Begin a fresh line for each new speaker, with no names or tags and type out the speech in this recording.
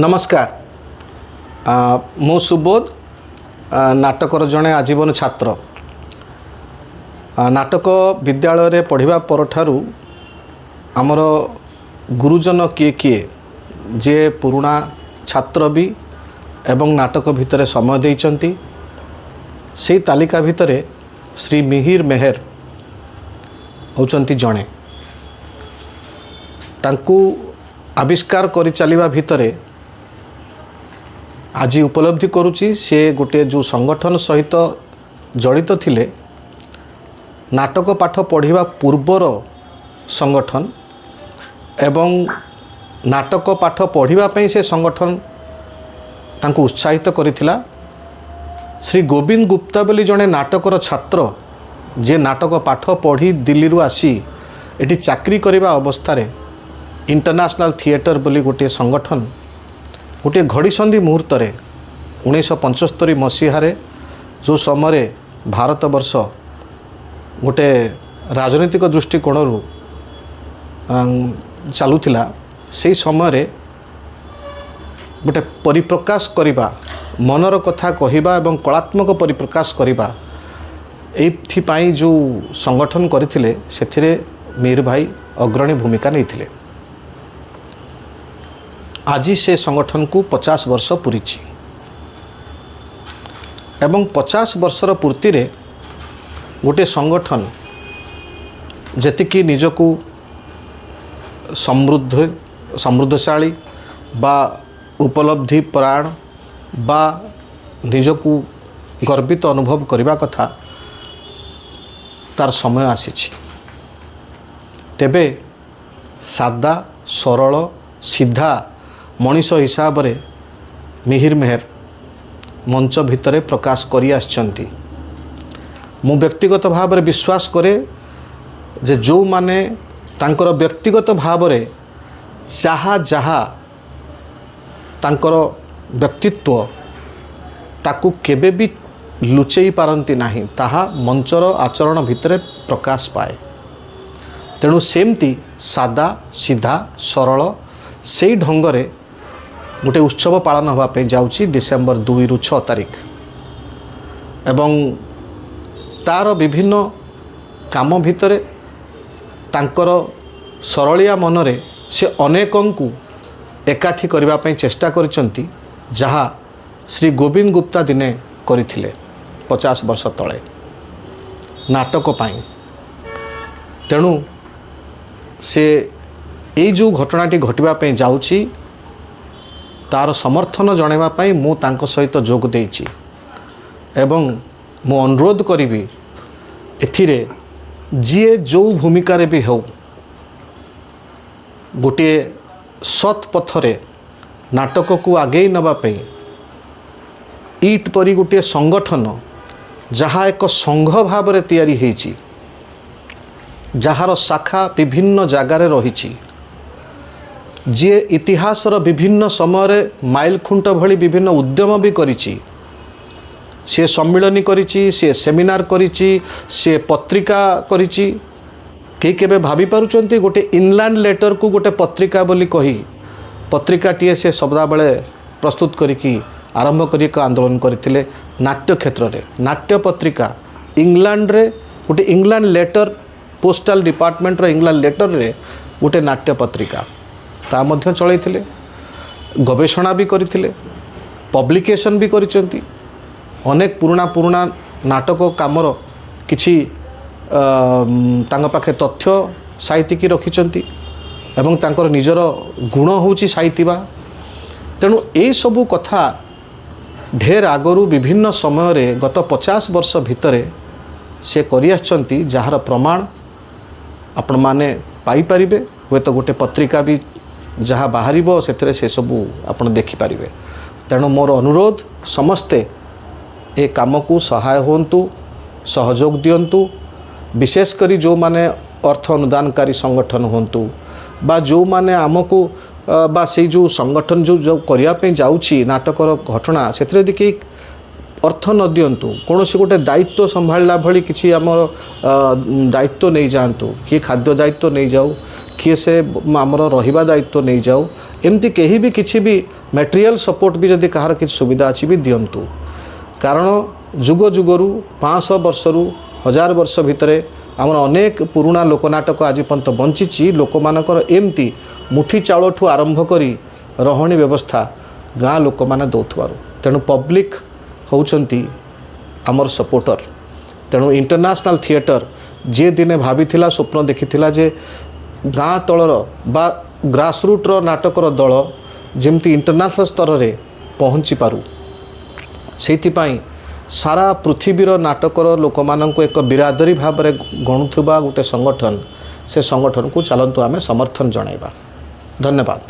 नमस्कार। मो सुबोध नाटकर जड़े आजीवन छात्र। नाटक विद्यालय पढ़िबा परठारु आमर गुरुजन किए किए जे पुराणा छात्र भी एवं नाटक भितर समय देइचंती से तालिका भितर श्री मिहिर मेहर होचंती जड़े तांकु आविष्कार करि चलिबा भितरे आज उपलब्धि करुच्ची से गोटे जो संगठन सहित जड़ित थिले नाटक पाठ पढ़िबा पूर्वर संगठन एवं नाटक पाठ पढ़िबा पई से संगठन तांको उत्साहित करिथिला। श्री गोविंद गुप्ता बोली जड़े नाटकर छात्र जे नाटक पाठ पढ़ी दिल्ली रु आसी एटी चाकरी करिबा अवस्था रे इंटरनेशनल थिएटर बोली गोटे संगठन गोटे घड़ीसंधि मुहूर्त 1975 मसीह जो समय भारत वर्ष गोटे राजनीतिक दृष्टिकोण चलुला से समय गोटे परिप्रकाश करिबा मनर कथा कहिबा एवं कलात्मक परिप्रकाश करिबा एथिपाई जो संगठन करथिले सेथिरे मीर भाई अग्रणी भूमिका नहीं। आज से संगठन को 50 वर्ष पूरी एवं 50 वर्षर पूर्ति रे गोटे संगठन जेतिकी निजको समृद्धशाली बा उपलब्धि परायण बा निजको गर्वित अनुभव करने कथा तार समय आसी। तेबे सादा सरल सीधा मनीष हिसाब रे मिहिर मेहर मंच भितर प्रकाश करी आछंती। मु व्यक्तिगत भाव रे विश्वास करे जे जो माने तांकर व्यक्तिगत भाव रे जहा जहा तांकर व्यक्तित्व ताकू केबे भी लुचेई पारंती नाही ताहा मंचर आचरण भितर प्रकाश पाए। तेणु सेमती सादा सीधा सरल से ढंगरे गोटे उत्सव पालन होगापे जाउची डिसेम्बर 2 रु 6 तारिख एवं तार विभिन्न काम भितर तांकर सरलिया मनरे से अनेकंकु एकाठी करने चेष्टा करिसंती जहा श्री गोविंद गुप्ता दिने करिथिले 50 वर्ष तले नाटक पाई। तेणु से ये जो घटनाटी घटवाई जाउची तार समर्थन जणाइवाई मु तांको सहित जोग देइची एवं मु अनुरोध करी एथिरे जीए जो भूमिका रे भी हो गोटे सत् पथरे नाटक को आगे नवाई ईट परी गोटे संगठन जहा एक संघ भाव रे तैयारी हेची जार शाखा विभिन्न जगार रही जी इतिहासर विभिन्न समय माइल खुंट भली विभिन्न उद्यम भी करिछि। से सम्मिलनी करिछि, से सेमिनार करिछि, से पत्रिका करिछि। कई केबे भाभी पारुचंती गोटे इनलैंड लेटर को गोटे पत्रिका बोली कही पत्रिका टीए से सदा बेले प्रस्तुत करिकी आरंभ करी एक आंदोलन करथिले नाट्य क्षेत्र रे। नाट्य पत्रिका इंग्लैंड रे गोटे इंग्लैंड लेटर पोस्टल डिपार्टमेंट रो इंग्लैंड लेटर रे गोटे नाट्य पत्रिका ता मध्य चलैथिले गवेषणा भी करथिले पब्लिकेशन भी करिसंती। अनेक पुराना नाटक कामर किछि तांग पाखे तथ्य साहित्यिकी रखिसंती एवं तांकर निजर गुण होउची साहित्यिबा। तेणु ए सबु कथा ढेर आगरू विभिन्न समय रे गत 50 वर्ष भितरे से करि आछंती जहार प्रमाण आपण माने पाई परिबे। हुए तो गोटे पत्रिका भी जहाँ बाहर से सबू आप देखिपारे। तेणु मोर अनुरोध समस्ते ए काम को सहाय होंतु सहयोग दियंतु विशेषकर जो माने अर्थ अनुदानकारी संगठन होंतु बा जो माने आमको बा से जो संगठन जो करने जाऊँगी नाटकर घटना से देखिए अर्थ न दिंतु कौन गोटे दायित्व संभाला भली किसी आम दायित्व नहीं जातु किए खाद्य दायित्व नहीं जाऊ किए से आमर रहिबा दायित्व नहीं जाऊ एमती कहीं भी किसी भी मटेरियल सपोर्ट भी जदि कहार किसी सुविधा अच्छी भी दिंतु कारण जुग जुगरू 500 वर्षरू 1000 वर्ष भितर आमर अनेक पुराणा लोकनाटक आज पर्यंत बंची लोक मानकर एमती मुठी चाउल ठू आरंभ करी रहणी व्यवस्था गाँ लोक मैंने दौथबार तेणु पब्लिक होउचंती आमर सपोर्टर तेणु इंटरनेशनल थिएटर जे दिने भाविथिला स्वप्न देखिथिला जे गाँ तलर बा ग्रासरूट्र नाटकर दल जेमती इंटरनेशनल स्तर रे पहुँची पारू सेथिपाई सारा पृथ्वीर नाटकर लोक माननको एक बिरादरी भाव में गणुथुबा गोटे संगठन से संगठन को चलंतु आमे समर्थन जणाइबा। धन्यवाद।